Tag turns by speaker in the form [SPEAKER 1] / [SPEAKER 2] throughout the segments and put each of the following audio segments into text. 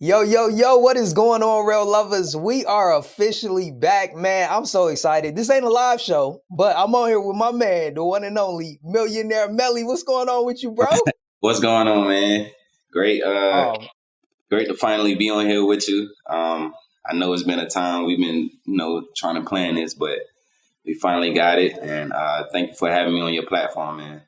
[SPEAKER 1] Yo, yo, yo, what is going on, real lovers? We are officially back, man. I'm so excited. This ain't a live show, but I'm on here with my man, the one and only Millionaire Melly. What's going on with you, bro?
[SPEAKER 2] What's going on, man? Great,
[SPEAKER 1] Um,
[SPEAKER 2] great to finally be on here with you. I know it's been a time we've been, trying to plan this, but we finally got it. And thank you for having me on your platform, man.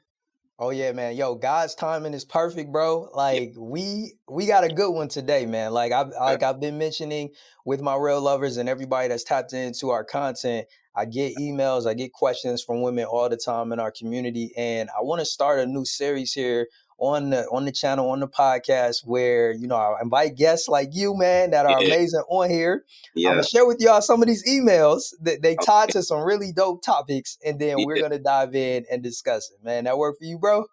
[SPEAKER 1] oh yeah, man. Yo, God's timing is perfect, bro.
[SPEAKER 2] Yeah.
[SPEAKER 1] Like we got a good one today, man. Like I've been mentioning with my real lovers and everybody that's tapped into our content. I get emails, I get questions from women all the time in our community, and I want to start a new series here on the channel, on the podcast, where I invite guests like you, man, that are
[SPEAKER 2] Yeah.
[SPEAKER 1] amazing on here. I'm gonna
[SPEAKER 2] Yeah.
[SPEAKER 1] share with y'all some of these emails that they tied
[SPEAKER 2] Okay.
[SPEAKER 1] to some really dope topics, and then we're
[SPEAKER 2] Yeah.
[SPEAKER 1] gonna dive in and discuss it. Man, that work for you, bro?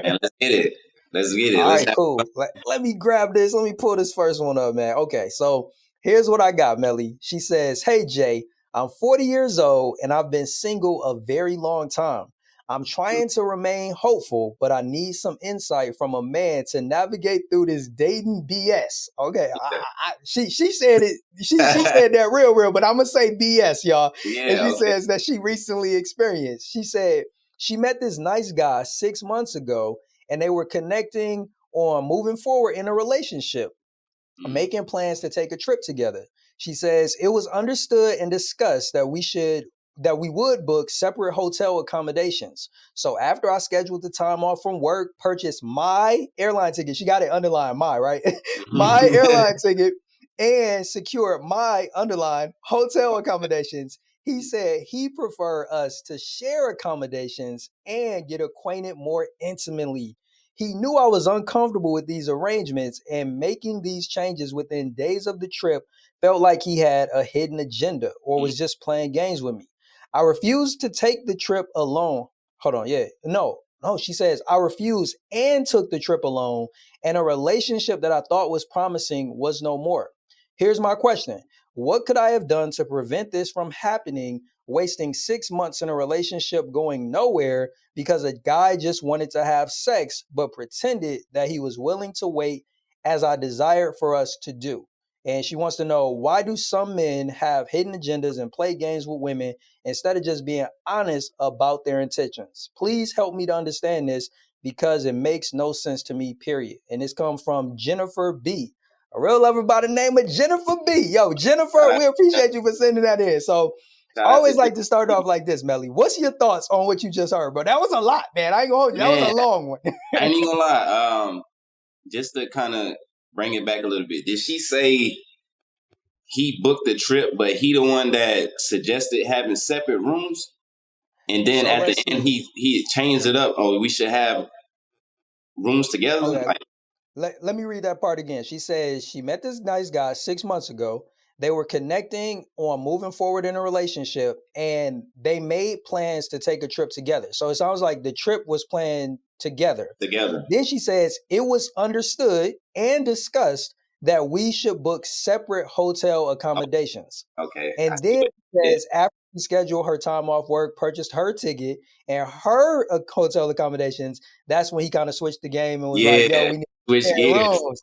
[SPEAKER 2] And let's get it. Let's get it.
[SPEAKER 1] All
[SPEAKER 2] Let's
[SPEAKER 1] right,
[SPEAKER 2] have.
[SPEAKER 1] cool. Let me grab this. Let me pull this first one up, man. Okay, so here's what I got, Melly. She says, "Hey Jay, I'm 40 years old and I've been single a very long time. I'm trying to remain hopeful, but I need some insight from a man to navigate through this dating BS." Okay, she said it. She said that real, but I'm gonna say BS, y'all. And
[SPEAKER 2] Yeah.
[SPEAKER 1] she
[SPEAKER 2] Okay.
[SPEAKER 1] says that she recently experienced. She said she met this nice guy 6 months ago and they were connecting on moving forward in a relationship,
[SPEAKER 2] Mm.
[SPEAKER 1] making plans to take a trip together. She says it was understood and discussed that we would book separate hotel accommodations. So after I scheduled the time off from work, purchased my airline ticket, she got it underlined my, right? My airline ticket, and secured my underlined hotel accommodations. He said he preferred us to share accommodations and get acquainted more intimately. He knew I was uncomfortable with these arrangements, and making these changes within days of the trip felt like he had a hidden agenda or
[SPEAKER 2] Mm.
[SPEAKER 1] was just playing games with me. I refused to take the trip alone. Hold on, yeah. No, she says, I refused and took the trip alone, and a relationship that I thought was promising was no more. Here's my question: what could I have done to prevent this from happening, wasting 6 months in a relationship going nowhere because a guy just wanted to have sex but pretended that he was willing to wait as I desired for us to do? And she wants to know, why do some men have hidden agendas and play games with women instead of just being honest about their intentions? Please help me to understand this because it makes no sense to me, period. And this comes from Jennifer B, a real lover by the name of Jennifer B. Yo,
[SPEAKER 2] Shout
[SPEAKER 1] Jennifer,
[SPEAKER 2] out,
[SPEAKER 1] we appreciate you for sending that in. So I
[SPEAKER 2] shout out to
[SPEAKER 1] always like to start off like this, Melly. What's your thoughts on what you just heard, bro? That was a lot, man. I ain't gonna hold you. That was a
[SPEAKER 2] man.
[SPEAKER 1] long one.
[SPEAKER 2] I ain't even gonna lie. Just to kind of bring it back a little bit. Did she say he booked the trip, but he the one that suggested having separate rooms? And then
[SPEAKER 1] So
[SPEAKER 2] at the
[SPEAKER 1] let's
[SPEAKER 2] end,
[SPEAKER 1] see.
[SPEAKER 2] he changed it up. Oh, we should have rooms together.
[SPEAKER 1] Okay,
[SPEAKER 2] Like,
[SPEAKER 1] let me read that part again. She says she met this nice guy 6 months ago. They were connecting on moving forward in a relationship and they made plans to take a trip together. So it sounds like the trip was planned together.
[SPEAKER 2] together.
[SPEAKER 1] Then she says it was understood and discussed that we should book separate hotel
[SPEAKER 2] Oh,
[SPEAKER 1] accommodations.
[SPEAKER 2] okay, I
[SPEAKER 1] And
[SPEAKER 2] see
[SPEAKER 1] then
[SPEAKER 2] what
[SPEAKER 1] she
[SPEAKER 2] you did.
[SPEAKER 1] says after she scheduled her time off work, purchased her ticket and her hotel accommodations, that's when he kind of switched the game and was like, yo,
[SPEAKER 2] Yeah,
[SPEAKER 1] we need to
[SPEAKER 2] switch
[SPEAKER 1] share
[SPEAKER 2] gears.
[SPEAKER 1] rooms.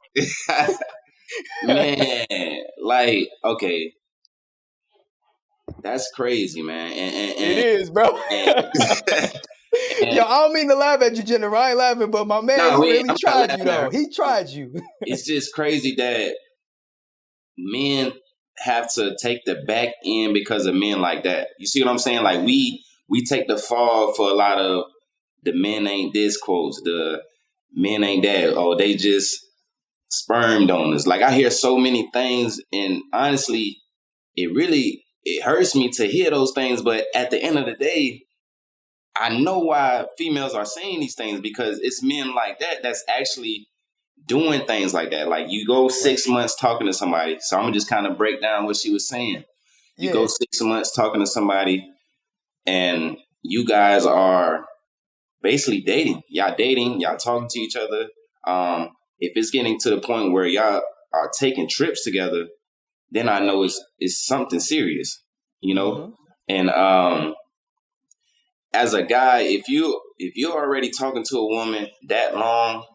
[SPEAKER 2] Man, like, okay, that's crazy, man.
[SPEAKER 1] It is, bro.
[SPEAKER 2] And,
[SPEAKER 1] Yo,
[SPEAKER 2] and
[SPEAKER 1] I don't mean to laugh at you, Jennifer. I ain't laughing, but my man,
[SPEAKER 2] no,
[SPEAKER 1] he really
[SPEAKER 2] I'm not
[SPEAKER 1] tried you,
[SPEAKER 2] laughing at
[SPEAKER 1] though.
[SPEAKER 2] her.
[SPEAKER 1] He
[SPEAKER 2] Um,
[SPEAKER 1] tried you.
[SPEAKER 2] It's just crazy that men have to take the back end because of men like that. You see what I'm saying? Like
[SPEAKER 1] Man,
[SPEAKER 2] we take the fall for a lot of the men ain't this quotes, the men ain't that. Oh, they just sperm donors. Like I hear so many things, and honestly, it hurts me to hear those things. But at the end of the day, I know why females are saying these things because it's men like that that's actually doing things like that. Like you go
[SPEAKER 1] right.
[SPEAKER 2] 6 months talking to somebody. So I'm gonna just kind of break down what she was saying. You go
[SPEAKER 1] Yeah.
[SPEAKER 2] 6 months talking to somebody, and you guys are basically dating. Y'all dating. Y'all talking to each other. If it's getting to the point where y'all are taking trips together, then I know it's something serious. You know.
[SPEAKER 1] Mm-hmm.
[SPEAKER 2] And as a guy, if you're already talking to a woman that long,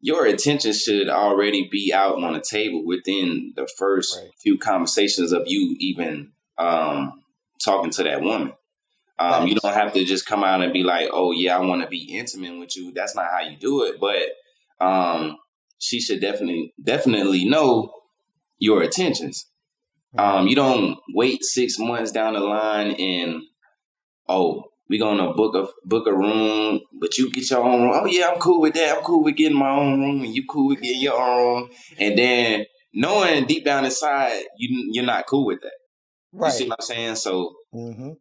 [SPEAKER 2] your attention should already be out on the table within the first
[SPEAKER 1] Right.
[SPEAKER 2] few conversations of you even talking to that woman. You
[SPEAKER 1] Facts.
[SPEAKER 2] don't have to just come out and be like, "Oh yeah, I want to be intimate with you." That's not how you do it. But she should definitely know your intentions.
[SPEAKER 1] Mm-hmm.
[SPEAKER 2] You don't wait 6 months down the line and, oh, we gonna book a room, but you get your own room. Oh yeah, I'm cool with that. I'm cool with getting my own room, and you cool with getting your own room. And then knowing deep down inside you're not cool with that. You see
[SPEAKER 1] Right.
[SPEAKER 2] what I'm saying? So
[SPEAKER 1] Mm-hmm.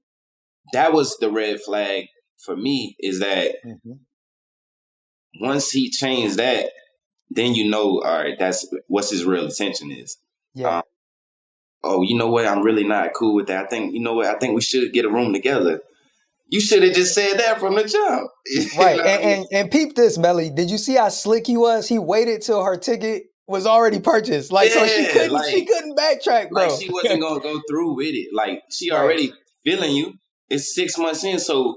[SPEAKER 2] that was the red flag for me, is that
[SPEAKER 1] Mm-hmm.
[SPEAKER 2] once he changed that, then you know, all right, that's what's his real intention is.
[SPEAKER 1] Yeah.
[SPEAKER 2] Um, oh, you know what? I'm really not cool with that. I think, you know what? I think we should get a room together. You should have just said that from the jump. You
[SPEAKER 1] Right.
[SPEAKER 2] know what I
[SPEAKER 1] And,
[SPEAKER 2] mean?
[SPEAKER 1] and peep this, Melly. Did you see how slick he was? He waited till her ticket was already purchased. Like, so she
[SPEAKER 2] Yeah,
[SPEAKER 1] couldn't she couldn't backtrack,
[SPEAKER 2] like
[SPEAKER 1] bro.
[SPEAKER 2] she wasn't gonna go through with it. Like she
[SPEAKER 1] Right.
[SPEAKER 2] already feeling you. It's 6 months in, so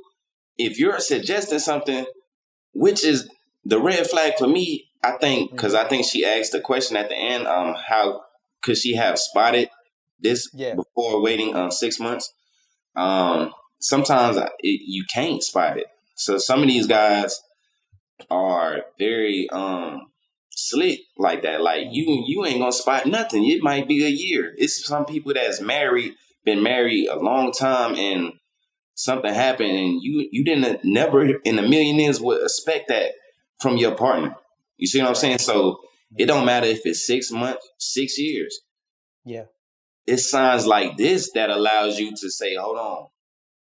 [SPEAKER 2] if you're suggesting something, which is the red flag for me, I think, because
[SPEAKER 1] Mm-hmm.
[SPEAKER 2] I think she asked the question at the end, how could she have spotted this
[SPEAKER 1] Yeah.
[SPEAKER 2] before waiting 6 months? Sometimes you can't spot it. So some of these guys are very slick like that. Like
[SPEAKER 1] Mm-hmm.
[SPEAKER 2] you ain't gonna spot nothing. It might be a year. It's some people that's married, been married a long time, and something happened, and you didn't never in the millionaires would expect that from your partner. You see what I'm
[SPEAKER 1] Right.
[SPEAKER 2] saying? So it
[SPEAKER 1] Mm-hmm.
[SPEAKER 2] don't matter if it's 6 months, 6 years.
[SPEAKER 1] Yeah.
[SPEAKER 2] It's signs like this that allows you to say, hold on,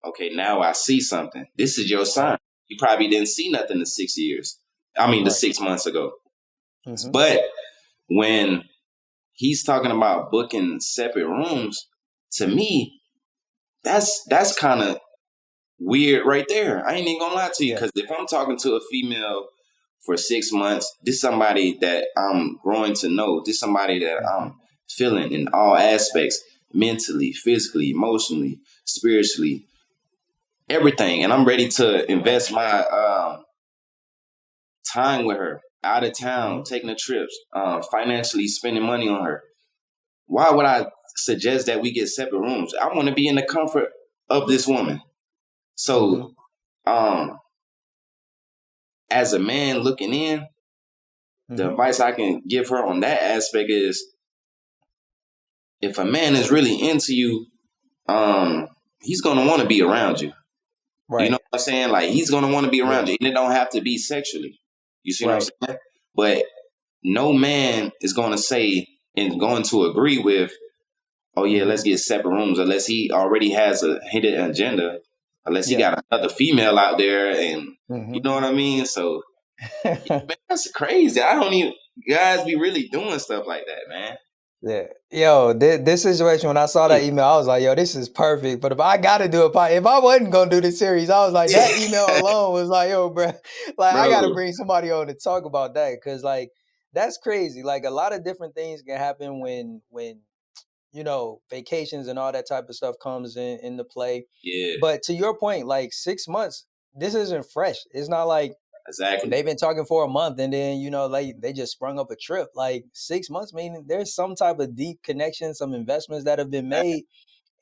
[SPEAKER 2] okay, now I see something. This is your sign.
[SPEAKER 1] Right.
[SPEAKER 2] You probably didn't see nothing the 6 years. I mean, the
[SPEAKER 1] Right.
[SPEAKER 2] 6 months ago.
[SPEAKER 1] Mm-hmm.
[SPEAKER 2] But when he's talking about booking separate rooms, to me, that's kind of weird right there. I ain't even gonna lie to you,
[SPEAKER 1] Yeah.
[SPEAKER 2] because if I'm talking to a female for 6 months, this somebody that I'm growing to know. This somebody that
[SPEAKER 1] Mm-hmm.
[SPEAKER 2] I'm feeling in all aspects, mentally, physically, emotionally, spiritually, everything. And I'm ready to
[SPEAKER 1] Right.
[SPEAKER 2] invest my time with her, out of town,
[SPEAKER 1] Mm-hmm.
[SPEAKER 2] taking the trips, financially spending money on her. Why would I suggest that we get separate rooms? I want to be in the comfort of this woman.
[SPEAKER 1] Mm-hmm.
[SPEAKER 2] So, um, as a man looking in, the
[SPEAKER 1] Mm-hmm.
[SPEAKER 2] advice I can give her on that aspect is, if a man is really into you, he's gonna want to be around you. You know
[SPEAKER 1] Right.
[SPEAKER 2] what I'm saying? Like he's gonna want to be
[SPEAKER 1] Yeah.
[SPEAKER 2] around you, and it don't have to be sexually. You see what
[SPEAKER 1] Right.
[SPEAKER 2] I'm saying? But no man is gonna say and going to agree with, oh yeah,
[SPEAKER 1] Mm-hmm.
[SPEAKER 2] let's get separate rooms, unless he already has a hidden agenda, unless he
[SPEAKER 1] Yeah.
[SPEAKER 2] got another female out there, and you
[SPEAKER 1] Mm-hmm.
[SPEAKER 2] know what I mean. So man, that's crazy. I don't even guys be really doing stuff like that, man.
[SPEAKER 1] Yeah. Yo, this situation, when I saw that email, I was like, yo, this is perfect. But if I gotta do it, if I wasn't gonna do this series, I was like, that email
[SPEAKER 2] Yeah,
[SPEAKER 1] alone was like, yo, bro, like I gotta
[SPEAKER 2] bro.
[SPEAKER 1] bring somebody on to talk about that. Cause like that's crazy. Like a lot of different things can happen when vacations and all that type of stuff comes into play.
[SPEAKER 2] Yeah,
[SPEAKER 1] But to your point, like 6 months, this isn't fresh. It's not like
[SPEAKER 2] exactly.
[SPEAKER 1] they've been talking for a month and then like they just sprung up a trip. Like 6 months, meaning there's some type of deep connection, some investments that have been made,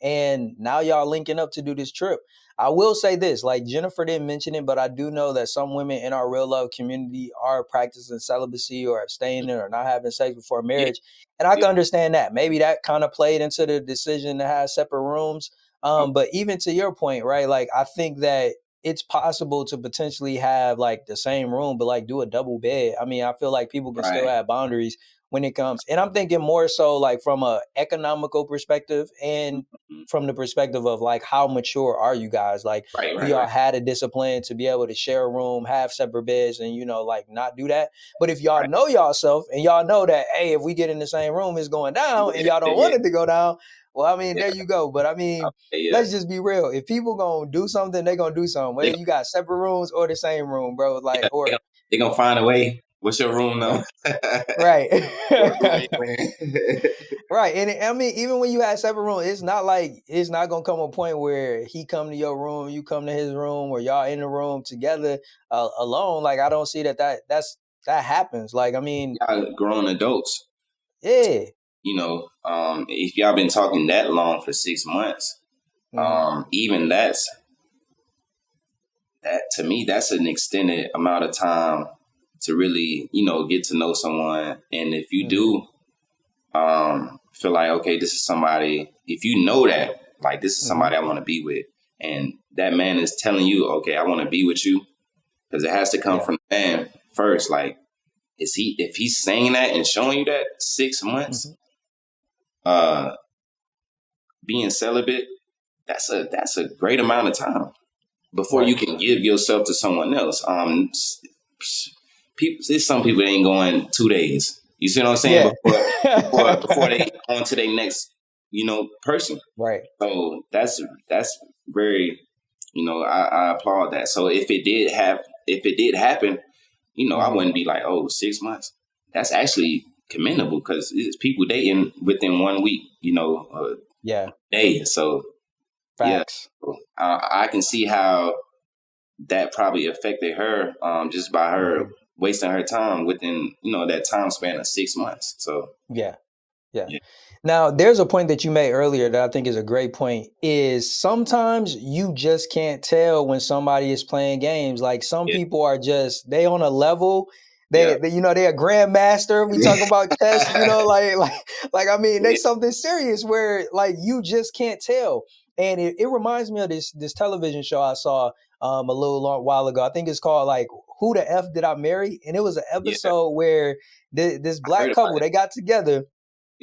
[SPEAKER 1] and now y'all linking up to do this trip. I will say this, like Jennifer didn't mention it, but I do know that some women in our real love community are practicing celibacy or abstaining or not having sex before
[SPEAKER 2] Yeah,
[SPEAKER 1] marriage, and I
[SPEAKER 2] yeah.
[SPEAKER 1] can understand that. Maybe that kind of played into the decision to have separate rooms.
[SPEAKER 2] Okay.
[SPEAKER 1] But even to your point, right? Like I think that it's possible to potentially have like the same room, but like do a double bed. I mean, I feel like people can still
[SPEAKER 2] Right.
[SPEAKER 1] have boundaries when it comes, and I'm thinking more so like from a economical perspective and
[SPEAKER 2] Mhm.
[SPEAKER 1] from the perspective of like how mature are you guys? Like,
[SPEAKER 2] Right.
[SPEAKER 1] do
[SPEAKER 2] Right.
[SPEAKER 1] y'all
[SPEAKER 2] Right.
[SPEAKER 1] had a discipline to be able to share a room, have separate beds, and like not do that? But if y'all
[SPEAKER 2] Right.
[SPEAKER 1] know yourself and y'all know that, hey, if we get in the same room, it's going down, and
[SPEAKER 2] Yeah.
[SPEAKER 1] y'all don't
[SPEAKER 2] Yeah.
[SPEAKER 1] want it to go down, well, I mean,
[SPEAKER 2] Yeah.
[SPEAKER 1] there you go. But I mean,
[SPEAKER 2] Yeah.
[SPEAKER 1] let's just be real. If people gonna do something, they gonna do something.
[SPEAKER 2] They,
[SPEAKER 1] Whether you got separate rooms or the same room, bro. Like,
[SPEAKER 2] yeah.
[SPEAKER 1] or
[SPEAKER 2] They gonna find a way. What's your room
[SPEAKER 1] right,
[SPEAKER 2] number?
[SPEAKER 1] right.
[SPEAKER 2] Your roommate, man.
[SPEAKER 1] Right, and I mean, even when you have separate rooms, it's not like it's not gonna come a point where he come to your room, you come to his room, or y'all in the room together alone. Like I don't see that's that happens. Like, I mean,
[SPEAKER 2] Y'all grown adults.
[SPEAKER 1] yeah.
[SPEAKER 2] If y'all been talking that long for 6 months,
[SPEAKER 1] Hmm.
[SPEAKER 2] even that to me, that's an extended amount of time to really, get to know someone. And if you
[SPEAKER 1] Hmm.
[SPEAKER 2] do feel like, okay, this is somebody, if you know that, like, this is
[SPEAKER 1] Hmm.
[SPEAKER 2] somebody I want to be with, and that man is telling you, okay, I want to be with you, because it has to come
[SPEAKER 1] Yeah.
[SPEAKER 2] from the man first. Like, if he's saying that and showing you that 6 months,
[SPEAKER 1] Hmm.
[SPEAKER 2] uh, being celibate, that's a great amount of time before you
[SPEAKER 1] Right.
[SPEAKER 2] can give yourself to someone else. People, there's some people that ain't going 2 days. You see what I'm saying?
[SPEAKER 1] Yeah.
[SPEAKER 2] Before they on to their next, person.
[SPEAKER 1] Right.
[SPEAKER 2] So that's very, I applaud that. So if it did happen, I
[SPEAKER 1] Hmm.
[SPEAKER 2] wouldn't be like, oh, 6 months. That's actually commendable, because it's people dating within 1 week, a
[SPEAKER 1] Yeah.
[SPEAKER 2] day. So yeah,
[SPEAKER 1] Facts.
[SPEAKER 2] I can see how that probably affected her, just by her
[SPEAKER 1] Hmm.
[SPEAKER 2] wasting her time within that time span of 6 months. So
[SPEAKER 1] Yeah. Yeah.
[SPEAKER 2] yeah,
[SPEAKER 1] Now, there's a point that you made earlier that I think is a great point, is sometimes you just can't tell when somebody is playing games. Like, some
[SPEAKER 2] yeah,
[SPEAKER 1] people are just, they on a level,
[SPEAKER 2] yeah,
[SPEAKER 1] they a grandmaster. We talk about chess, like, I mean, they
[SPEAKER 2] yeah,
[SPEAKER 1] something serious where, like, you just can't tell. And it reminds me of this television show I saw a little long while ago. I think it's called, like, Who the F Did I Marry? And it was an
[SPEAKER 2] yeah.
[SPEAKER 1] episode where this
[SPEAKER 2] I heard
[SPEAKER 1] black
[SPEAKER 2] about
[SPEAKER 1] couple,
[SPEAKER 2] it.
[SPEAKER 1] they got together.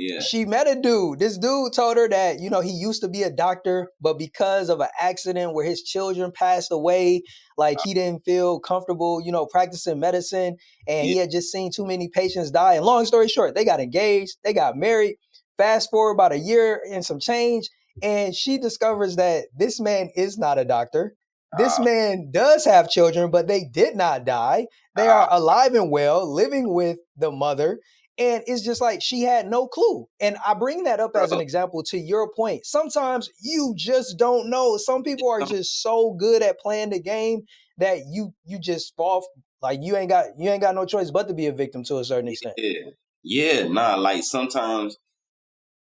[SPEAKER 2] Yeah,
[SPEAKER 1] She met a dude. This dude told her that, he used to be a doctor, but because of an accident where his children passed away, like, he didn't feel comfortable, practicing medicine. And
[SPEAKER 2] yeah.
[SPEAKER 1] he had just seen too many patients die. And long story short, they got engaged, they got married. Fast forward about a year and some change. And she discovers that this man is not a doctor. This
[SPEAKER 2] Uh,
[SPEAKER 1] man does have children, but they did not die. They
[SPEAKER 2] uh,
[SPEAKER 1] are alive and well, living with the mother, and it's just like she had no clue. And I bring that up as an
[SPEAKER 2] bro,
[SPEAKER 1] example to your point. Sometimes you just don't know. Some people are just so good at playing the game that you just fall, like, you ain't got no choice but to be a victim to a certain extent.
[SPEAKER 2] yeah, yeah. Nah, like sometimes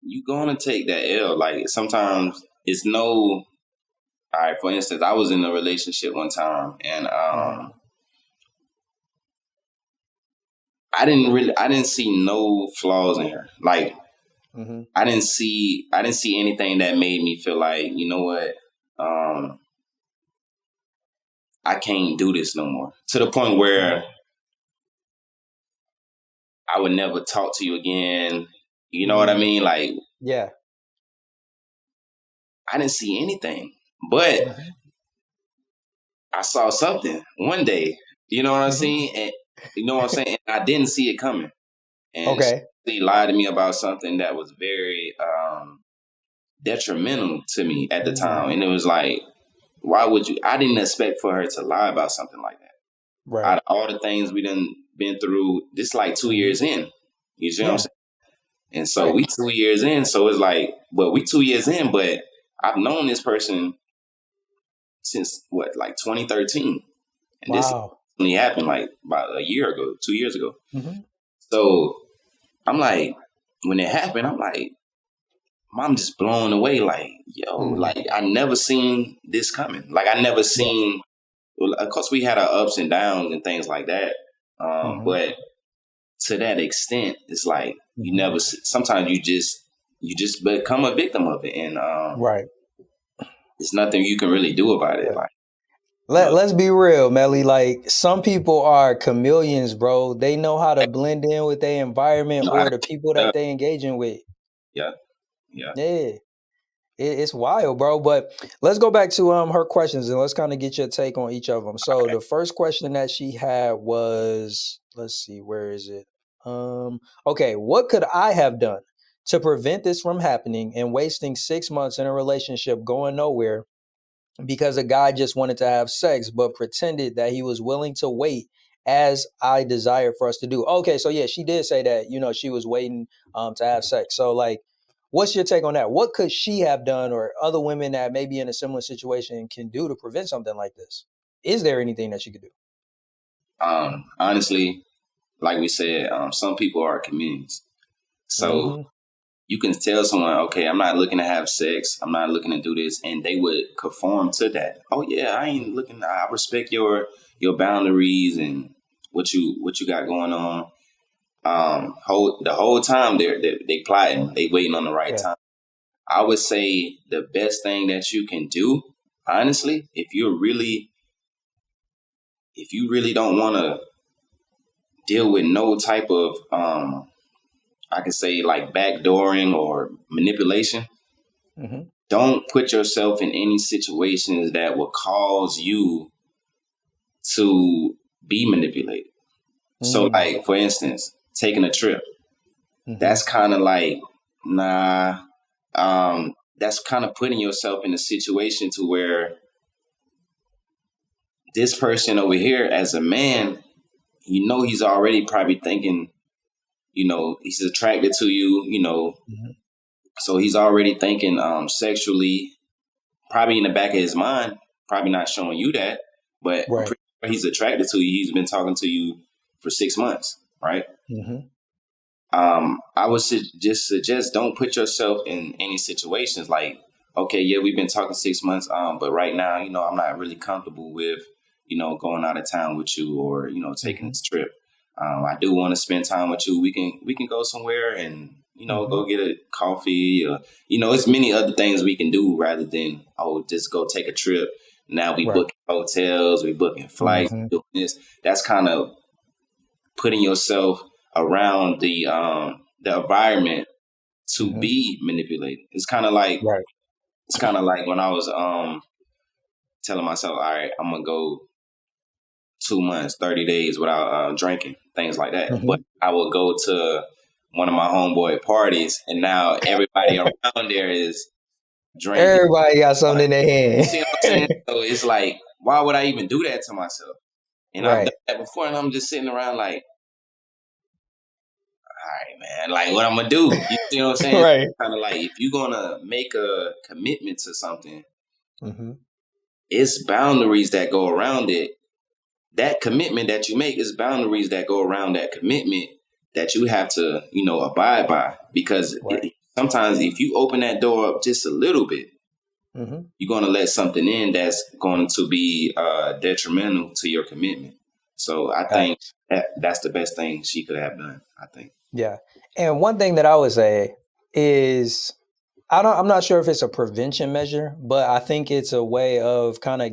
[SPEAKER 2] you gonna take that L. Like sometimes it's no. All right, for instance, I was in a relationship one time, and
[SPEAKER 1] Hmm.
[SPEAKER 2] I didn't see no flaws in her. Like
[SPEAKER 1] Hmm.
[SPEAKER 2] I didn't see anything that made me feel like, you know what, um, I can't do this no more. To the point where
[SPEAKER 1] Hmm.
[SPEAKER 2] I would never talk to you again. You know what I
[SPEAKER 1] Mm.
[SPEAKER 2] mean? Like
[SPEAKER 1] Yeah.
[SPEAKER 2] I didn't see anything, but
[SPEAKER 1] Hmm.
[SPEAKER 2] I saw something one day. You know what I'm
[SPEAKER 1] Hmm.
[SPEAKER 2] saying? And you know what I'm saying? And I didn't see it coming. And
[SPEAKER 1] Okay.
[SPEAKER 2] she lied to me about something that was very detrimental to me at the time.
[SPEAKER 1] Mm.
[SPEAKER 2] And it was like, why would you? I didn't expect for her to lie about something like that. Out
[SPEAKER 1] Right.
[SPEAKER 2] of all the things we done been through, this like 2 years
[SPEAKER 1] Hmm.
[SPEAKER 2] in. You see what I'm
[SPEAKER 1] Yeah.
[SPEAKER 2] saying? And so
[SPEAKER 1] Right.
[SPEAKER 2] we 2 years in. So it's like, but we 2 years in, but I've known this person since what, like 2013. And this
[SPEAKER 1] Wow.
[SPEAKER 2] only happened like about a year ago, 2 years ago.
[SPEAKER 1] Hmm.
[SPEAKER 2] So I'm like, when it happened, I'm like, I'm just blown away. Like, yo,
[SPEAKER 1] Hmm.
[SPEAKER 2] like I never seen this coming. Like I never
[SPEAKER 1] Yeah.
[SPEAKER 2] seen. Well, of course, we had our ups and downs and things like that.
[SPEAKER 1] Hmm.
[SPEAKER 2] But to that extent, it's like you
[SPEAKER 1] Hmm.
[SPEAKER 2] never. Sometimes you just become a victim of it, and
[SPEAKER 1] Right.
[SPEAKER 2] there's nothing you can really do about it.
[SPEAKER 1] Yeah.
[SPEAKER 2] Like, uh,
[SPEAKER 1] Let's be real, Melly. Like, some people are chameleons, bro. They know how to blend in with their environment
[SPEAKER 2] you know how
[SPEAKER 1] or
[SPEAKER 2] to
[SPEAKER 1] the people
[SPEAKER 2] change
[SPEAKER 1] that
[SPEAKER 2] up.
[SPEAKER 1] they engaging with.
[SPEAKER 2] Yeah, yeah.
[SPEAKER 1] Yeah. It's wild, bro. But let's go back to her questions and let's kind of get your take on each of them. So the first question that she had was, let's see, where is it? Okay, what could I have done to prevent this from happening and wasting 6 months in a relationship going nowhere because a guy just wanted to have sex but pretended that he was willing to wait as I desired for us to do. Okay, so yeah, she did say that, she was waiting to have sex. So, like, what's your take on that? What could she have done or other women that may be in a similar situation can do to prevent something like this? Is there anything that she could do?
[SPEAKER 2] Honestly, like we said, some people are chameleons. So
[SPEAKER 1] Mm-hmm.
[SPEAKER 2] you can tell someone, okay, I'm not looking to have sex. I'm not looking to do this, and they would conform to that. Oh yeah, I ain't looking. I respect your boundaries and what you got going on. The whole time they plotting, they waiting on the right
[SPEAKER 1] Yeah.
[SPEAKER 2] time. I would say the best thing that you can do, honestly, if you really don't want to deal with no type of I could say like backdooring or manipulation,
[SPEAKER 1] Mm-hmm.
[SPEAKER 2] don't put yourself in any situations that will cause you to be manipulated. So
[SPEAKER 1] Mm-hmm.
[SPEAKER 2] like for instance, taking a trip.
[SPEAKER 1] Mm-hmm.
[SPEAKER 2] That's kind of like nah that's kind of putting yourself in a situation to where this person over here as a man, you know, he's already probably thinking, you know, he's attracted to you, you know,
[SPEAKER 1] Mm-hmm.
[SPEAKER 2] so he's already thinking sexually, probably in the back of his mind, probably not showing you that, but I'm
[SPEAKER 1] Right.
[SPEAKER 2] pretty sure he's attracted to you. He's been talking to you for 6 months, right?
[SPEAKER 1] Mm-hmm.
[SPEAKER 2] I would just suggest don't put yourself in any situations like, okay, yeah, we've been talking 6 months, but right now, you know, I'm not really comfortable with, you know, going out of town with you or you know taking
[SPEAKER 1] Mm-hmm.
[SPEAKER 2] this trip. I do want to spend time with you. We can go somewhere and you know
[SPEAKER 1] Mm-hmm.
[SPEAKER 2] go get a coffee. Or, you know, it's many other things we can do rather than oh just go take a trip. Now we
[SPEAKER 1] Right.
[SPEAKER 2] booking hotels, we booking flights,
[SPEAKER 1] Mm-hmm.
[SPEAKER 2] doing this. That's kind of putting yourself around the environment to
[SPEAKER 1] Mm-hmm.
[SPEAKER 2] be manipulated.
[SPEAKER 1] Right.
[SPEAKER 2] It's kind of like when I was telling myself, all right, I'm gonna go 2 months, 30 days without drinking, things like that. But
[SPEAKER 1] Mm-hmm.
[SPEAKER 2] I would go to one of my homeboy parties, and now everybody around there is drinking.
[SPEAKER 1] Everybody got something in their
[SPEAKER 2] You see what I'm saying?
[SPEAKER 1] hand.
[SPEAKER 2] So it's like, why would I even do that to myself? And I've done
[SPEAKER 1] Right.
[SPEAKER 2] that before, and I'm just sitting around like, all right, man, like what I'm gonna do? You see what I'm saying?
[SPEAKER 1] Right.
[SPEAKER 2] Kind of like if you're gonna make a commitment to something,
[SPEAKER 1] Mm-hmm.
[SPEAKER 2] it's boundaries that go around it. That commitment that you make is boundaries that go around that commitment that you have to, you know, abide by. Because
[SPEAKER 1] Right.
[SPEAKER 2] sometimes if you open that door up just a little bit,
[SPEAKER 1] Mm-hmm.
[SPEAKER 2] you're going to let something in that's going to be detrimental to your commitment. So I think
[SPEAKER 1] Facts.
[SPEAKER 2] that's the best thing she could have done. I think.
[SPEAKER 1] Yeah. And one thing that I would say is I'm not sure if it's a prevention measure, but I think it's a way of kind of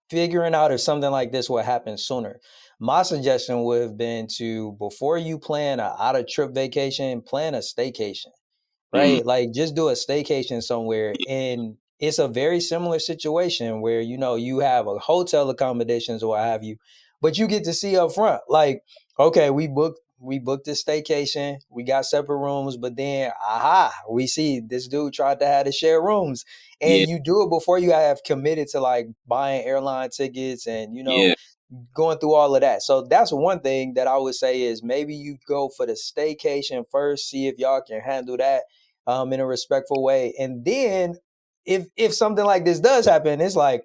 [SPEAKER 1] figuring out if something like this will happen sooner. My suggestion would have been to, before you plan a out of trip vacation, plan a staycation,
[SPEAKER 2] Mm,
[SPEAKER 1] right? Like just do a staycation somewhere. And it's a very similar situation where, you know, you have a hotel accommodations or what have you, but you get to see up front, like, okay, we booked this staycation, we got separate rooms, but then we see this dude tried to have to share rooms.
[SPEAKER 2] yeah,
[SPEAKER 1] And you do it before you have committed to like buying airline tickets and, you know,
[SPEAKER 2] yeah,
[SPEAKER 1] going through all of that. So that's one thing that I would say is maybe you go for the staycation first, see if y'all can handle that in a respectful way. And then if something like this does happen, it's like,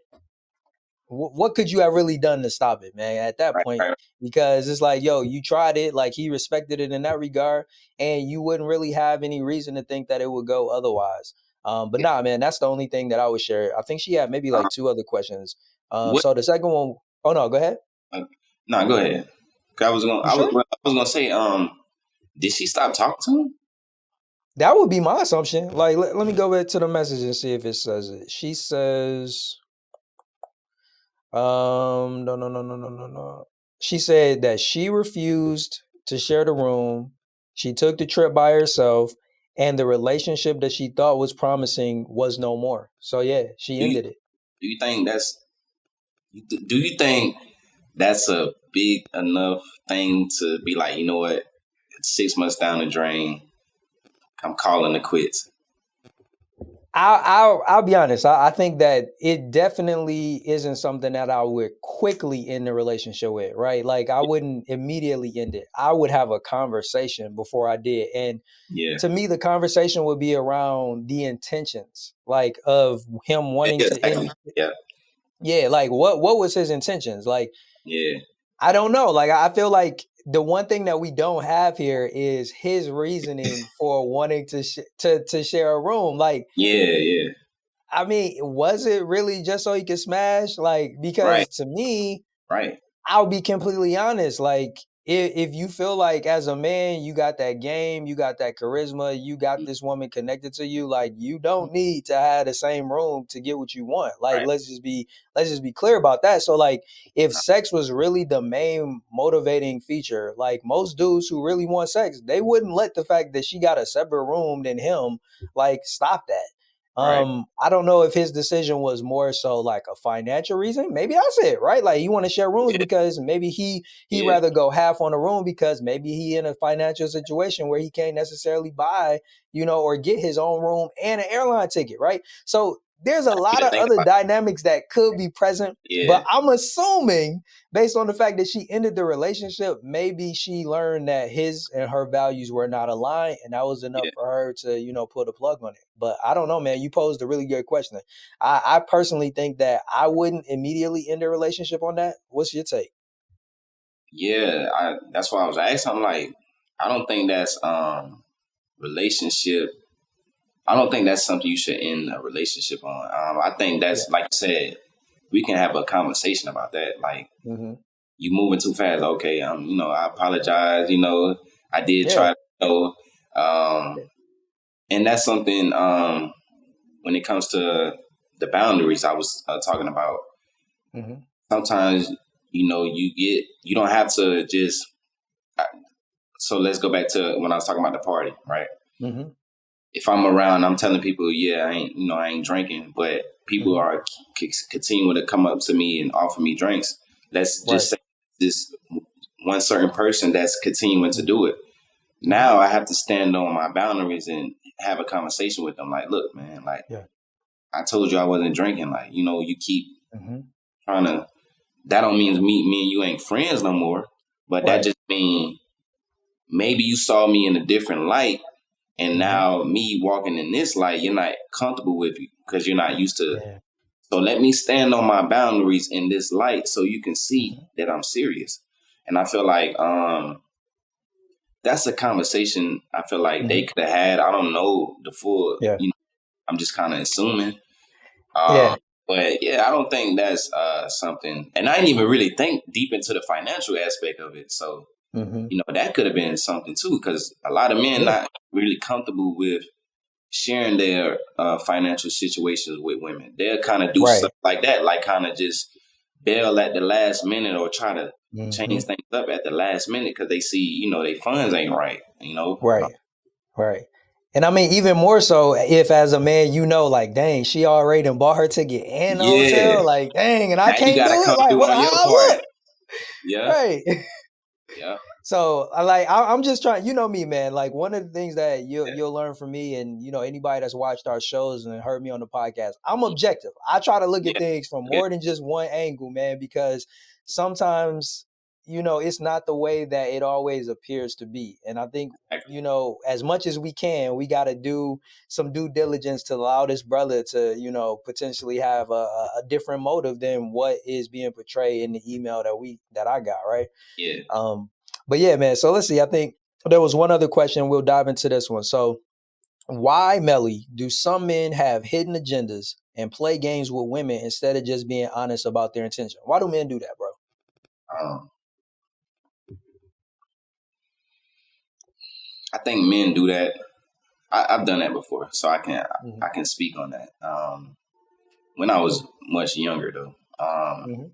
[SPEAKER 1] what could you have really done to stop it, man, at that
[SPEAKER 2] right,
[SPEAKER 1] point?
[SPEAKER 2] right.
[SPEAKER 1] Because it's like, yo, you tried it, like he respected it in that regard, and you wouldn't really have any reason to think that it would go otherwise. But
[SPEAKER 2] Yeah.
[SPEAKER 1] nah, man, that's the only thing that I would share. I think she had maybe
[SPEAKER 2] Uh,
[SPEAKER 1] like two other questions.
[SPEAKER 2] what?
[SPEAKER 1] So the second one, oh no, go ahead.
[SPEAKER 2] Uh, no, go ahead. 'Cause
[SPEAKER 1] You sure?
[SPEAKER 2] I was gonna say, did she stop talking to him?
[SPEAKER 1] That would be my assumption. Like, let me go back to the message and see if it says it. She says, no, no, no, no, no, no, no. She said that she refused to share the room. She took the trip by herself, and the relationship that she thought was promising was no more. So yeah, she
[SPEAKER 2] Do you
[SPEAKER 1] ended it.
[SPEAKER 2] do you think do you think that's a big enough thing to be like, you know what, 6 months down the drain, I'm calling it quits.
[SPEAKER 1] I'll be honest. I think that it definitely isn't something that I would quickly end the relationship with, right? Like I wouldn't immediately end it. I would have a conversation before I did. And
[SPEAKER 2] Yeah,
[SPEAKER 1] to me, the conversation would be around the intentions, like of him
[SPEAKER 2] yeah,
[SPEAKER 1] wanting to
[SPEAKER 2] exactly.
[SPEAKER 1] end.
[SPEAKER 2] Yeah,
[SPEAKER 1] Yeah, like what was his intentions? Like
[SPEAKER 2] yeah,
[SPEAKER 1] I don't know. Like I feel like the one thing that we don't have here is his reasoning for wanting to share a room. Like,
[SPEAKER 2] Yeah, yeah.
[SPEAKER 1] I mean, was it really just so he could smash? Like,
[SPEAKER 2] Right,
[SPEAKER 1] because to me,
[SPEAKER 2] right.
[SPEAKER 1] I'll be completely honest. Like, if you feel like as a man, you got that game, you got that charisma, you got this woman connected to you, like you don't need to have the same room to get what you want. Like,
[SPEAKER 2] Right.
[SPEAKER 1] let's just be clear about that. So, like, if
[SPEAKER 2] No,
[SPEAKER 1] sex was really the main motivating feature, like most dudes who really want sex, they wouldn't let the fact that she got a separate room than him, like, stop that.
[SPEAKER 2] right.
[SPEAKER 1] I don't know if his decision was more so like a financial reason. Maybe that's it, right? Like, you want to share rooms
[SPEAKER 2] Yeah,
[SPEAKER 1] because maybe he
[SPEAKER 2] yeah,
[SPEAKER 1] rather go half on a room because maybe he in a financial situation where he can't necessarily buy, or get his own room and an airline ticket, right? So there's a
[SPEAKER 2] I need
[SPEAKER 1] lot
[SPEAKER 2] to
[SPEAKER 1] of
[SPEAKER 2] think
[SPEAKER 1] other
[SPEAKER 2] about
[SPEAKER 1] dynamics that could be present,
[SPEAKER 2] it.
[SPEAKER 1] but I'm assuming based on the fact that she ended the relationship, maybe she learned that his and her values were not aligned, and that was enough
[SPEAKER 2] Yeah,
[SPEAKER 1] for her to, put a plug on it. But I don't know, man. You posed a really good question. I personally think that I wouldn't immediately end a relationship on that. What's your take?
[SPEAKER 2] yeah. That's why I was asking. I'm like, I don't think that's relationship. I don't think that's something you should end a relationship on. I think
[SPEAKER 1] Yeah.
[SPEAKER 2] that's like you said. We can have a conversation about that. Like,
[SPEAKER 1] Hmm.
[SPEAKER 2] you moving too fast. Okay, I apologize. I did
[SPEAKER 1] Yeah.
[SPEAKER 2] try. Um, and that's something. When it comes to the boundaries, I was talking about.
[SPEAKER 1] Hmm.
[SPEAKER 2] Sometimes you don't have to just. So let's go back to when I was talking about the party, right?
[SPEAKER 1] Hmm.
[SPEAKER 2] If I'm around, I'm telling people, yeah, I ain't drinking, but people
[SPEAKER 1] Hmm.
[SPEAKER 2] are continuing to come up to me and offer me drinks. Let's
[SPEAKER 1] Right.
[SPEAKER 2] just say this one certain person that's continuing to do it.
[SPEAKER 1] Hmm.
[SPEAKER 2] Now I have to stand on my boundaries and have a conversation with them. Like, look, man, like
[SPEAKER 1] Yeah.
[SPEAKER 2] I told you I wasn't drinking. Like, you keep
[SPEAKER 1] Hmm.
[SPEAKER 2] trying to. That don't mean me and you ain't friends no more. But that
[SPEAKER 1] Right.
[SPEAKER 2] just mean maybe you saw me in a different light. And
[SPEAKER 1] Hmm.
[SPEAKER 2] now me walking in this light, you're not comfortable with you because you're not used to.
[SPEAKER 1] Yeah.
[SPEAKER 2] So let me stand on my boundaries in this light so you can see
[SPEAKER 1] Hmm.
[SPEAKER 2] that I'm serious. And I feel like that's a conversation I feel like they
[SPEAKER 1] Hmm.
[SPEAKER 2] could have had. I don't know the full,
[SPEAKER 1] Yeah.
[SPEAKER 2] I'm just kind of assuming. Um,
[SPEAKER 1] Yeah.
[SPEAKER 2] but yeah, I don't think that's something. And I didn't even really think deep into the financial aspect of it. So,
[SPEAKER 1] Hmm.
[SPEAKER 2] that could have been something too because a lot of men
[SPEAKER 1] Yeah.
[SPEAKER 2] not really comfortable with sharing their financial situations with women. They'll kind of do stuff
[SPEAKER 1] Right.
[SPEAKER 2] like that, like kind of just bail at the last minute or try to change
[SPEAKER 1] Hmm.
[SPEAKER 2] things up at the last minute because they see, their funds ain't right.
[SPEAKER 1] Right. Right. And I mean, even more so if as a man, like, dang, she already done bought her ticket and the
[SPEAKER 2] Yeah.
[SPEAKER 1] hotel, like, dang, and I
[SPEAKER 2] Now you
[SPEAKER 1] can't
[SPEAKER 2] got to
[SPEAKER 1] do it.
[SPEAKER 2] come
[SPEAKER 1] Like,
[SPEAKER 2] through
[SPEAKER 1] what?
[SPEAKER 2] on
[SPEAKER 1] How
[SPEAKER 2] your
[SPEAKER 1] I
[SPEAKER 2] part.
[SPEAKER 1] look?
[SPEAKER 2] Yeah.
[SPEAKER 1] Right.
[SPEAKER 2] Yeah.
[SPEAKER 1] So I'm just trying, me, man. Like, one of the things that you'll learn from me, and anybody that's watched our shows and heard me on the podcast, I'm objective. I try to look at
[SPEAKER 2] Yeah.
[SPEAKER 1] things from
[SPEAKER 2] Yeah.
[SPEAKER 1] more than just one angle, man, because sometimes it's not the way that it always appears to be. And I think
[SPEAKER 2] Exactly.
[SPEAKER 1] as much as we can, we got to do some due diligence to allow this brother to potentially have a different motive than what is being portrayed in the email that I got, right?
[SPEAKER 2] Yeah.
[SPEAKER 1] But yeah, man. So let's see. I think there was one other question. We'll dive into this one. So, why, Melly, do some men have hidden agendas and play games with women instead of just being honest about their intention? Why do men do that, bro?
[SPEAKER 2] Um, I think men do that. I've done that before, so I can
[SPEAKER 1] Hmm.
[SPEAKER 2] I can speak on that. When I was much younger, though,
[SPEAKER 1] Hmm.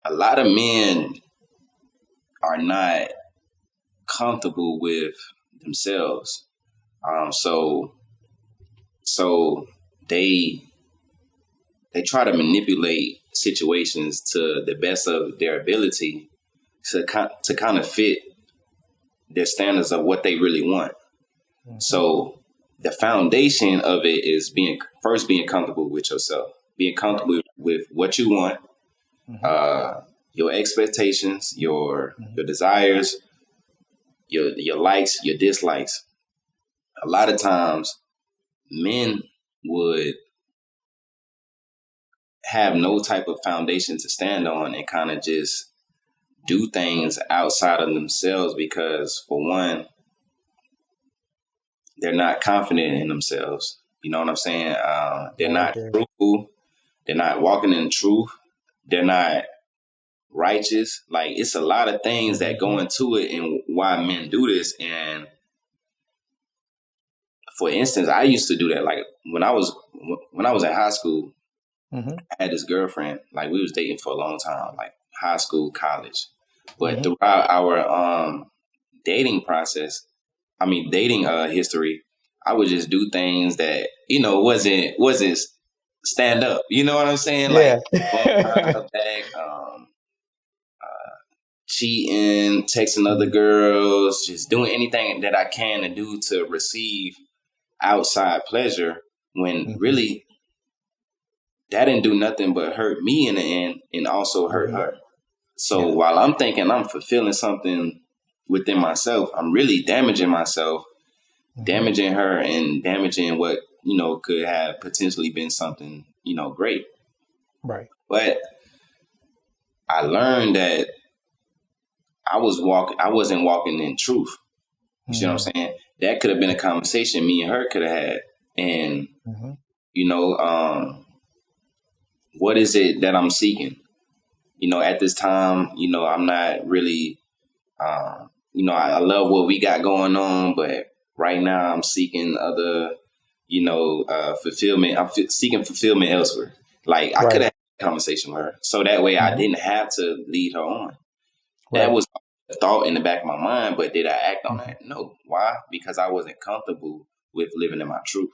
[SPEAKER 2] a lot of men are not comfortable with themselves. So they they try to manipulate situations to the best of their ability to kind of fit their standards of what they really want.
[SPEAKER 1] Hmm.
[SPEAKER 2] So the foundation of it is being comfortable with yourself, being
[SPEAKER 1] Right.
[SPEAKER 2] comfortable with what you want,
[SPEAKER 1] Hmm.
[SPEAKER 2] uh, your expectations,
[SPEAKER 1] Hmm.
[SPEAKER 2] your desires, your likes, your dislikes. A lot of times, men would have no type of foundation to stand on and kind of just do things outside of themselves because, for one, they're not confident in themselves. You know what I'm saying? They're
[SPEAKER 1] I
[SPEAKER 2] not
[SPEAKER 1] agree.
[SPEAKER 2] truthful. They're not walking in truth. They're not righteous. Like, it's a lot of things that go
[SPEAKER 1] Mm-hmm.
[SPEAKER 2] into it and why men do this. And for instance, I used to do that. Like when I was in high school,
[SPEAKER 1] Mm-hmm.
[SPEAKER 2] I had this girlfriend. Like, we was dating for a long time, like high school, college. But
[SPEAKER 1] Mm-hmm.
[SPEAKER 2] throughout our dating process, I mean dating history, I would just do things that wasn't stand up. You know what I'm saying? Like
[SPEAKER 1] Yeah.
[SPEAKER 2] going behind her back, cheating, texting other girls, just doing anything that I can to do to receive outside pleasure. When
[SPEAKER 1] Mm-hmm.
[SPEAKER 2] really that didn't do nothing but hurt me in the end, and also hurt
[SPEAKER 1] Mm-hmm.
[SPEAKER 2] her. So
[SPEAKER 1] Yeah.
[SPEAKER 2] while I'm thinking I'm fulfilling something within myself, I'm really damaging myself,
[SPEAKER 1] Mm-hmm.
[SPEAKER 2] damaging her, and damaging what could have potentially been something great.
[SPEAKER 1] Right.
[SPEAKER 2] But I learned that I wasn't walking in truth. You see what I'm
[SPEAKER 1] Mm-hmm.
[SPEAKER 2] saying? That could have been a conversation me and her could have had. And
[SPEAKER 1] Mm-hmm.
[SPEAKER 2] you know, what is it that I'm seeking? At this time, I'm not really I love what we got going on, but right now I'm seeking other, fulfillment. Seeking fulfillment elsewhere. Like, I could
[SPEAKER 1] Right.
[SPEAKER 2] have had a conversation with her, so that way I
[SPEAKER 1] Mm-hmm.
[SPEAKER 2] didn't have to lead her on. That
[SPEAKER 1] Right.
[SPEAKER 2] was a thought in the back of my mind, but did I act on
[SPEAKER 1] Mm-hmm.
[SPEAKER 2] that? No. Why? Because I wasn't comfortable with living in my truth.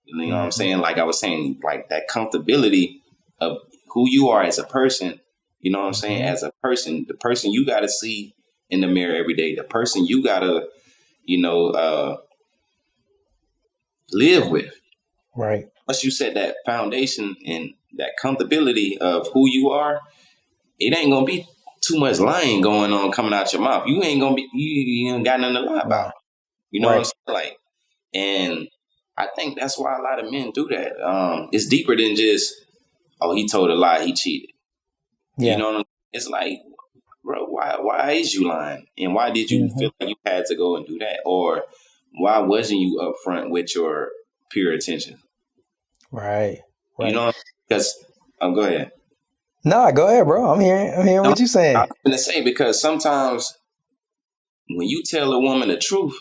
[SPEAKER 2] You know what I'm
[SPEAKER 1] Mm-hmm.
[SPEAKER 2] saying? Like I was saying, like that comfortability of who you are as a person. You know what I'm saying?
[SPEAKER 1] Mm-hmm.
[SPEAKER 2] As a person, the person you got to see in the mirror every day, the person you got to, you know, uh, live with.
[SPEAKER 1] Right.
[SPEAKER 2] Once you set that foundation and that comfortability of who you are, it ain't gonna be too much lying going on coming out your mouth. You ain't gonna be you ain't got nothing to lie about.
[SPEAKER 1] Nah.
[SPEAKER 2] You know what I'm
[SPEAKER 1] Right.
[SPEAKER 2] saying? Like, and I think that's why a lot of men do that. It's deeper than just, oh, he told a lie, he cheated. You
[SPEAKER 1] Yeah.
[SPEAKER 2] know what I'm saying? It's like, bro, why is you lying? And why did you
[SPEAKER 1] Mm-hmm.
[SPEAKER 2] feel like you had to go and do that? Or why wasn't you upfront with your pure intention?
[SPEAKER 1] Right.
[SPEAKER 2] You
[SPEAKER 1] Right.
[SPEAKER 2] know, because go ahead.
[SPEAKER 1] Nah, go ahead, bro. I'm hearing. I'm hearing
[SPEAKER 2] No,
[SPEAKER 1] what you
[SPEAKER 2] I
[SPEAKER 1] saying.
[SPEAKER 2] was gonna say, because sometimes when you tell a woman the truth,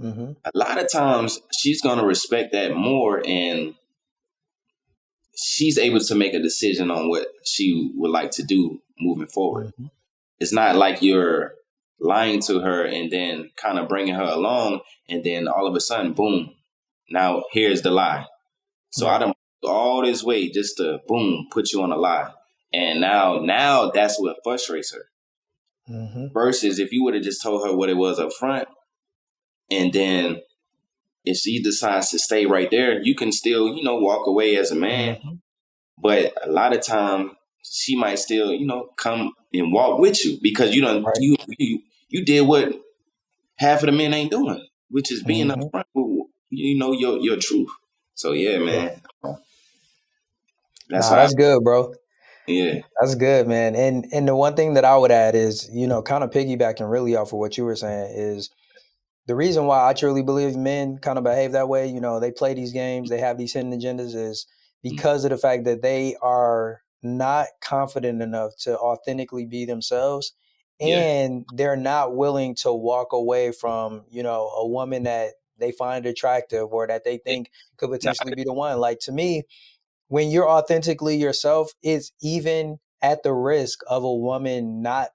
[SPEAKER 1] Mm-hmm.
[SPEAKER 2] a lot of times she's gonna respect that more, and she's able to make a decision on what she would like to do moving forward.
[SPEAKER 1] Mm-hmm.
[SPEAKER 2] It's not like you're lying to her and then kind of bringing her along, and then all of a sudden, boom, now here's the lie. So I
[SPEAKER 1] Right.
[SPEAKER 2] don't all this way just to boom put you on a lie, and now that's what frustrates her.
[SPEAKER 1] Mm-hmm.
[SPEAKER 2] Versus if you would have just told her what it was up front, and then if she decides to stay right there, you can still walk away as a man.
[SPEAKER 1] Mm-hmm.
[SPEAKER 2] But a lot of time she might still, come and walk with you because
[SPEAKER 1] Right.
[SPEAKER 2] you did what half of the men ain't doing, which is being
[SPEAKER 1] Mm-hmm.
[SPEAKER 2] upfront with your truth. So yeah,
[SPEAKER 1] Yeah.
[SPEAKER 2] man, that's
[SPEAKER 1] Nah,
[SPEAKER 2] how.
[SPEAKER 1] that's good, bro.
[SPEAKER 2] Yeah,
[SPEAKER 1] That's good, man. And the one thing that I would add is, kind of piggybacking really off of what you were saying is the reason why I truly believe men kind of behave that way, they play these games, they have these hidden agendas, is because of the fact that they are not confident enough to authentically be themselves.
[SPEAKER 2] yeah,
[SPEAKER 1] And they're not willing to walk away from, a woman that they find attractive or that they
[SPEAKER 2] yeah.
[SPEAKER 1] think could
[SPEAKER 2] Nah,
[SPEAKER 1] potentially be the one. Like, to me, when you're authentically yourself, it's even at the risk of a woman not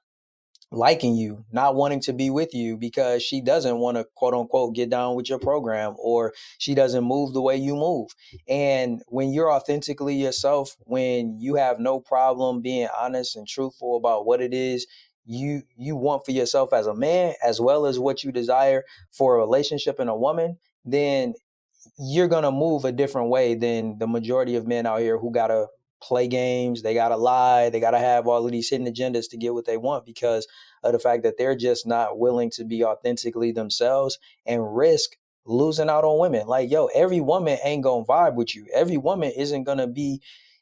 [SPEAKER 1] liking you, not wanting to be with you because she doesn't want to quote unquote get down with your program, or she doesn't move the way you move. And when you're authentically yourself, when you have no problem being honest and truthful about what it is you want for yourself as a man, as well as what you desire for a relationship and a woman, then you're going to move a different way than the majority of men out here who got to play games, they got to lie, they got to have all of these hidden agendas to get what they want because of the fact that they're just not willing to be authentically themselves and risk losing out on women. Like, yo, every woman ain't going to vibe with you. Every woman isn't going to be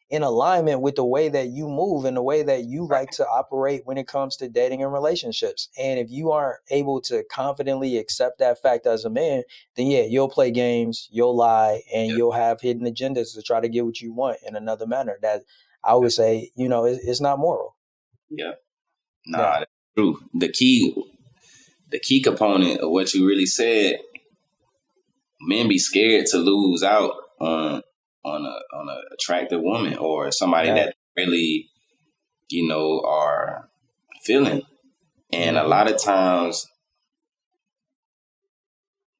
[SPEAKER 1] in alignment with the way that you move and the way that you like to operate when it comes to dating and relationships. And if you aren't able to confidently accept that fact as a man, then yeah, you'll play games, you'll lie, and
[SPEAKER 2] Yeah.
[SPEAKER 1] you'll have hidden agendas to try to get what you want in another manner. That I would say, it's not moral.
[SPEAKER 2] Yeah.
[SPEAKER 1] Yeah.
[SPEAKER 2] Nah, that's true. The key component of what you really said, men be scared to lose out on a attractive woman or somebody
[SPEAKER 1] Right.
[SPEAKER 2] that really, are feeling. And a
[SPEAKER 1] Mm-hmm.
[SPEAKER 2] lot of times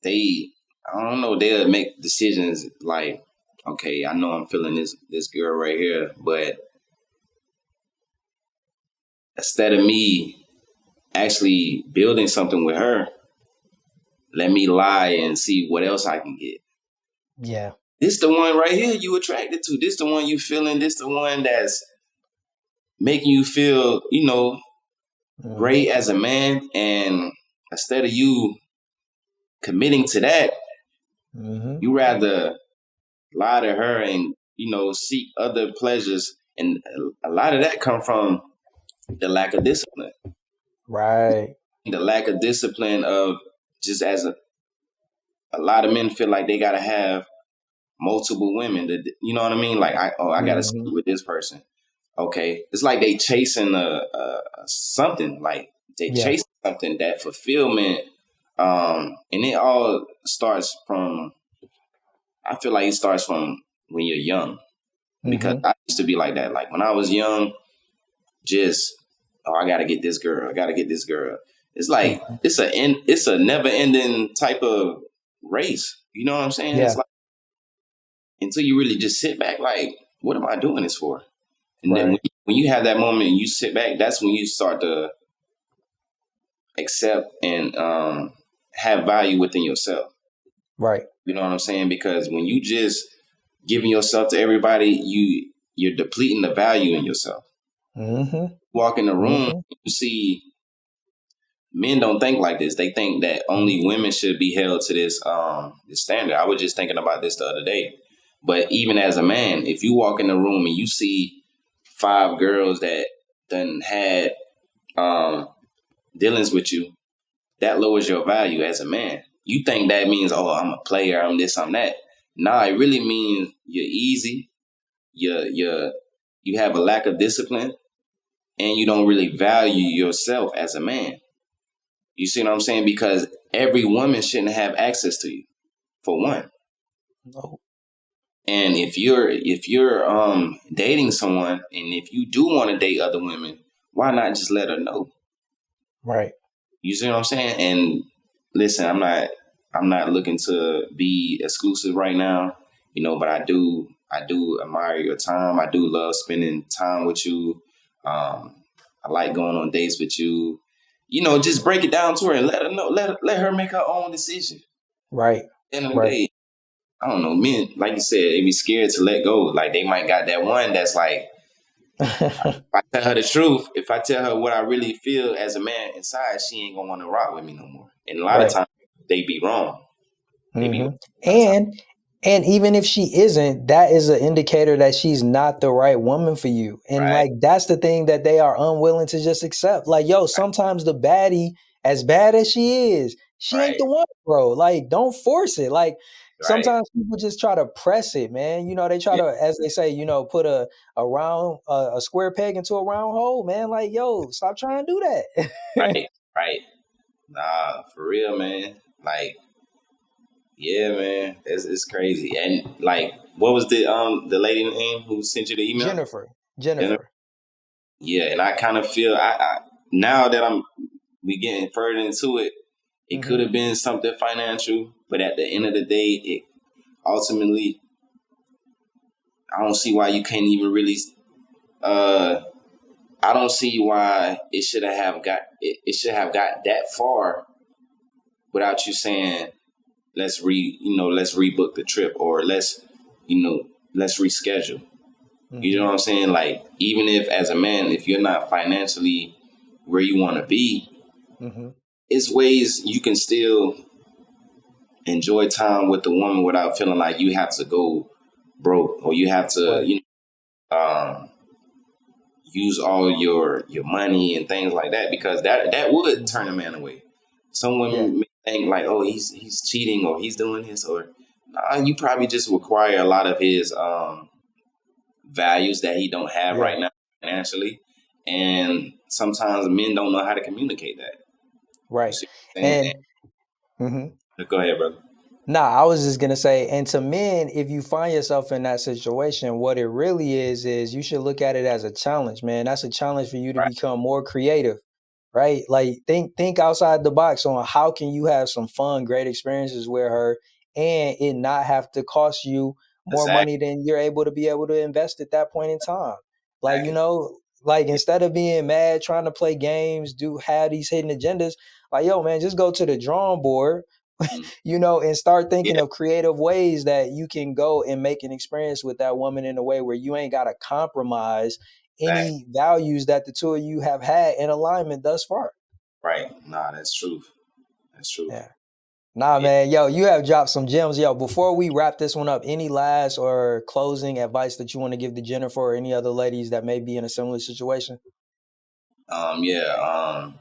[SPEAKER 2] they, I don't know, they'll make decisions like, okay, I know I'm feeling this girl right here, but instead of me actually building something with her, let me lie and see what else I can get.
[SPEAKER 1] Yeah.
[SPEAKER 2] This the one right here you attracted to. This the one you feeling. This the one that's making you feel,
[SPEAKER 1] Mm-hmm.
[SPEAKER 2] great as a man. And instead of you committing to that,
[SPEAKER 1] Mm-hmm.
[SPEAKER 2] you rather lie to her and, seek other pleasures. And a lot of that come from the lack of discipline.
[SPEAKER 1] Right.
[SPEAKER 2] The lack of discipline of just as a lot of men feel like they got to have multiple women. You know what I mean? Like, I got to sleep
[SPEAKER 1] Mm-hmm.
[SPEAKER 2] with this person. Okay, it's like they chasing something. Like they
[SPEAKER 1] Yeah.
[SPEAKER 2] chasing something, that fulfillment. And it all starts from. I feel like it starts from when you're young, because
[SPEAKER 1] Mm-hmm.
[SPEAKER 2] I used to be like that. Like when I was young, just I gotta get this girl. I gotta get this girl. It's like
[SPEAKER 1] Mm-hmm.
[SPEAKER 2] it's a never ending type of race. You know what I'm saying? It's
[SPEAKER 1] Yeah.
[SPEAKER 2] like until you really just sit back, like, what am I doing this for? And then
[SPEAKER 1] Right.
[SPEAKER 2] when you have that moment and you sit back, that's when you start to accept and have value within yourself.
[SPEAKER 1] Right.
[SPEAKER 2] You know what I'm saying? Because when you just giving yourself to everybody, you're depleting the value in yourself.
[SPEAKER 1] Mm-hmm.
[SPEAKER 2] Walk in the room,
[SPEAKER 1] Mm-hmm.
[SPEAKER 2] you see men don't think like this. They think that only women should be held to this standard. I was just thinking about this the other day. But even as a man, if you walk in the room and you see 5 girls that done had um, dealings with you, that lowers your value as a man. You think that means, oh, I'm a player, I'm this, I'm that. Nah, it really means you're easy, you have a lack of discipline, and you don't really value yourself as a man. You see what I'm saying? Because every woman shouldn't have access to you, for one.
[SPEAKER 1] No.
[SPEAKER 2] And if you're dating someone, and if you do want to date other women, why not just let her know?
[SPEAKER 1] Right.
[SPEAKER 2] You see what I'm saying? And listen, I'm not looking to be exclusive right now, but I do admire your time. I do love spending time with you. I like going on dates with you. Just break it down to her and let her know. Let her make her own decision.
[SPEAKER 1] Right.
[SPEAKER 2] At the end of the
[SPEAKER 1] Right.
[SPEAKER 2] day, I don't know. Men, like you said, they be scared to let go. Like they might got that one that's like, if I tell her the truth, if I tell her what I really feel as a man inside, she ain't gonna want to rock with me no more. And a lot of
[SPEAKER 1] Right.
[SPEAKER 2] times they be wrong. They be wrong
[SPEAKER 1] Hmm.
[SPEAKER 2] a lot of times.
[SPEAKER 1] And even if she isn't, that is an indicator that she's not the right woman for you. And
[SPEAKER 2] Right,
[SPEAKER 1] like that's the thing that they are unwilling to just accept. Like, yo, sometimes the baddie, as bad as she is, she ain't
[SPEAKER 2] right,
[SPEAKER 1] the one, bro. Like, don't force it. Like
[SPEAKER 2] right.
[SPEAKER 1] sometimes people just try to press it, man. They try
[SPEAKER 2] Yeah,
[SPEAKER 1] to, as they say, put a square peg into a round hole, man. Like, yo, stop trying to do that.
[SPEAKER 2] right, right. Nah, for real, man. Like, yeah, man. It's crazy. And like, what was the lady name who sent you the email?
[SPEAKER 1] Jennifer.
[SPEAKER 2] Jennifer.
[SPEAKER 1] Jennifer.
[SPEAKER 2] Yeah, and I kind of feel I now that we getting further into it, it could
[SPEAKER 1] Hmm.
[SPEAKER 2] have been something financial, but at the end of the day, it ultimately, I don't see why you can't even really. Uh, I don't see why it should have got that far without you saying let's rebook the trip, or you know let's reschedule. You know
[SPEAKER 1] Hmm.
[SPEAKER 2] what I'm saying? Like, even if as a man, if you're not financially where you want to be,
[SPEAKER 1] Hmm.
[SPEAKER 2] it's ways you can still enjoy time with the woman without feeling like you have to go broke, or you have to,
[SPEAKER 1] Right.
[SPEAKER 2] um, use all your money and things like that, because that would turn a man away. Some
[SPEAKER 1] Yeah.
[SPEAKER 2] women may think like, oh, he's cheating or he's doing this, or nah, you probably just require a lot of his values that he don't have
[SPEAKER 1] Yeah.
[SPEAKER 2] right now financially, and sometimes men don't know how to communicate that. You
[SPEAKER 1] Right.
[SPEAKER 2] see what I'm saying?
[SPEAKER 1] And mhm.
[SPEAKER 2] Go ahead, brother.
[SPEAKER 1] Nah, I was just gonna say, and to men, if you find yourself in that situation, what it really is you should look at it as a challenge, man. That's a challenge for you to
[SPEAKER 2] Right.
[SPEAKER 1] become more creative, right? Like think outside the box on how can you have some fun, great experiences with her, and it not have to cost you more
[SPEAKER 2] Exactly.
[SPEAKER 1] money than you're able to invest at that point in time. Like,
[SPEAKER 2] Exactly.
[SPEAKER 1] like
[SPEAKER 2] Yeah.
[SPEAKER 1] instead of being mad, trying to play games, have these hidden agendas, like, yo, man, just go to the drawing board,
[SPEAKER 2] Mm.
[SPEAKER 1] and start thinking
[SPEAKER 2] Yeah.
[SPEAKER 1] of creative ways that you can go and make an experience with that woman in a way where you ain't got to compromise
[SPEAKER 2] Exactly.
[SPEAKER 1] any values that the two of you have had in alignment thus far.
[SPEAKER 2] Right. Nah, that's truth. That's truth.
[SPEAKER 1] Yeah. Nah,
[SPEAKER 2] Yeah.
[SPEAKER 1] man. Yo, you have dropped some gems. Yo, before we wrap this one up, any last or closing advice that you want to give to Jennifer or any other ladies that may be in a similar situation?
[SPEAKER 2] Yeah.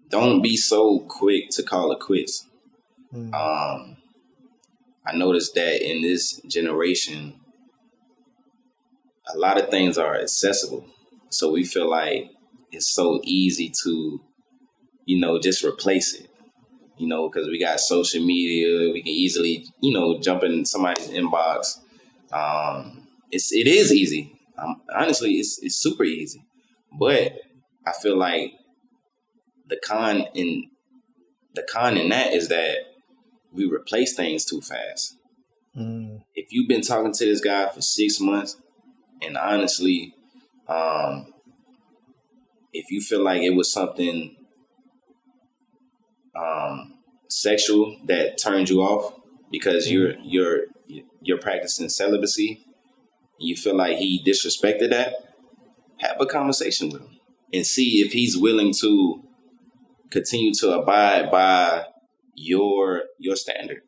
[SPEAKER 2] Don't be so quick to call it quits.
[SPEAKER 1] Mm,
[SPEAKER 2] Um, I noticed that in this generation, a lot of things are accessible. So we feel like it's so easy to, just replace it, because we got social media. We can easily, jump in somebody's inbox. It is easy. Honestly, it's super easy.
[SPEAKER 1] mhm,
[SPEAKER 2] But I feel like the con in the con in that is that we replace things too fast.
[SPEAKER 1] mm,
[SPEAKER 2] If you've been talking to this guy for 6 months, and honestly, um, if you feel like it was something um, sexual that turned you off because
[SPEAKER 1] mhm,
[SPEAKER 2] you're practicing celibacy, you feel like he disrespected that, have a conversation with him and see if he's willing to continue to abide by your standard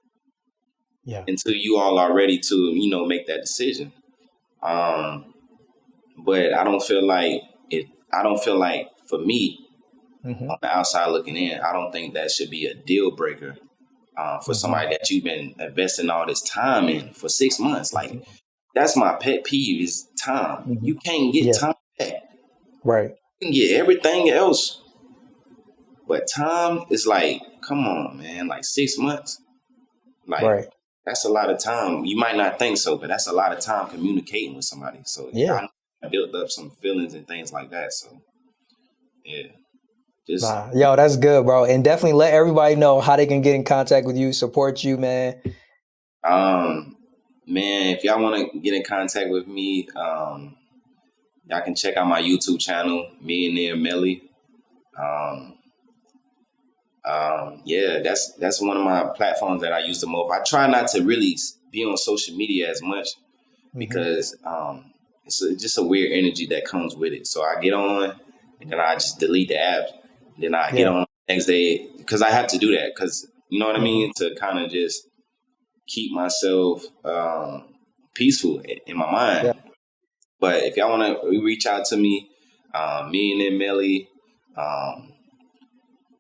[SPEAKER 1] yeah.
[SPEAKER 2] until you all are ready to make that decision. Um, but I don't feel like for me
[SPEAKER 1] Hmm.
[SPEAKER 2] on the outside looking in, I don't think that should be a deal breaker for
[SPEAKER 1] Hmm.
[SPEAKER 2] somebody that you've been investing all this time in for 6 months. Like,
[SPEAKER 1] Hmm.
[SPEAKER 2] that's my pet peeve is time.
[SPEAKER 1] Hmm.
[SPEAKER 2] You can't get
[SPEAKER 1] Yeah.
[SPEAKER 2] time back.
[SPEAKER 1] Right.
[SPEAKER 2] You can get everything else, but time is like, come on, man, like 6 months. Like,
[SPEAKER 1] Right.
[SPEAKER 2] that's a lot of time. You might not think so, but that's a lot of time communicating with somebody. So
[SPEAKER 1] Yeah.
[SPEAKER 2] I built up some feelings and things like that. So yeah, just
[SPEAKER 1] Nah, yo, that's good, bro. And definitely let everybody know how they can get in contact with you, support you, man.
[SPEAKER 2] um, man, if y'all want to get in contact with me, y'all can check out my YouTube channel, Millionaire Melly. Um, yeah, that's one of my platforms that I use the most. I try not to really be on social media as much
[SPEAKER 1] Hmm.
[SPEAKER 2] because just a weird energy that comes with it. So I get on and then I just delete the app. Then I get
[SPEAKER 1] Yeah.
[SPEAKER 2] on the next day because I have to do that because you know what I
[SPEAKER 1] Hmm.
[SPEAKER 2] mean, to kind of just keep myself peaceful in my
[SPEAKER 1] Yeah.
[SPEAKER 2] mind. But if y'all want to reach out to me, Millionaire Melly, um,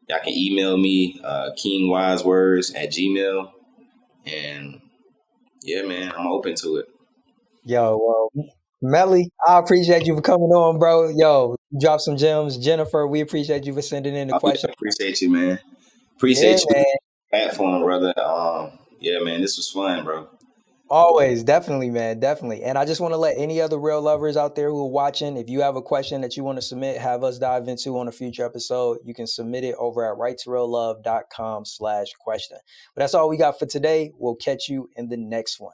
[SPEAKER 2] y'all can email me, kingwisewords@gmail. And yeah, man, I'm open to it.
[SPEAKER 1] Yo, well, Melly, I appreciate you for coming on, bro. Yo, drop some gems. Jennifer, we appreciate you for sending in the
[SPEAKER 2] Oh, yeah,
[SPEAKER 1] question.
[SPEAKER 2] appreciate you, man.
[SPEAKER 1] Yeah,
[SPEAKER 2] Appreciate you,
[SPEAKER 1] man.
[SPEAKER 2] platform, brother. Yeah, man, this was fun, bro.
[SPEAKER 1] Always, definitely, man, definitely. And I just want to let any other real lovers out there who are watching, if you have a question that you want to submit, have us dive into on a future episode, you can submit it over at righttoreallove.com/question. But that's all we got for today. We'll catch you in the next one.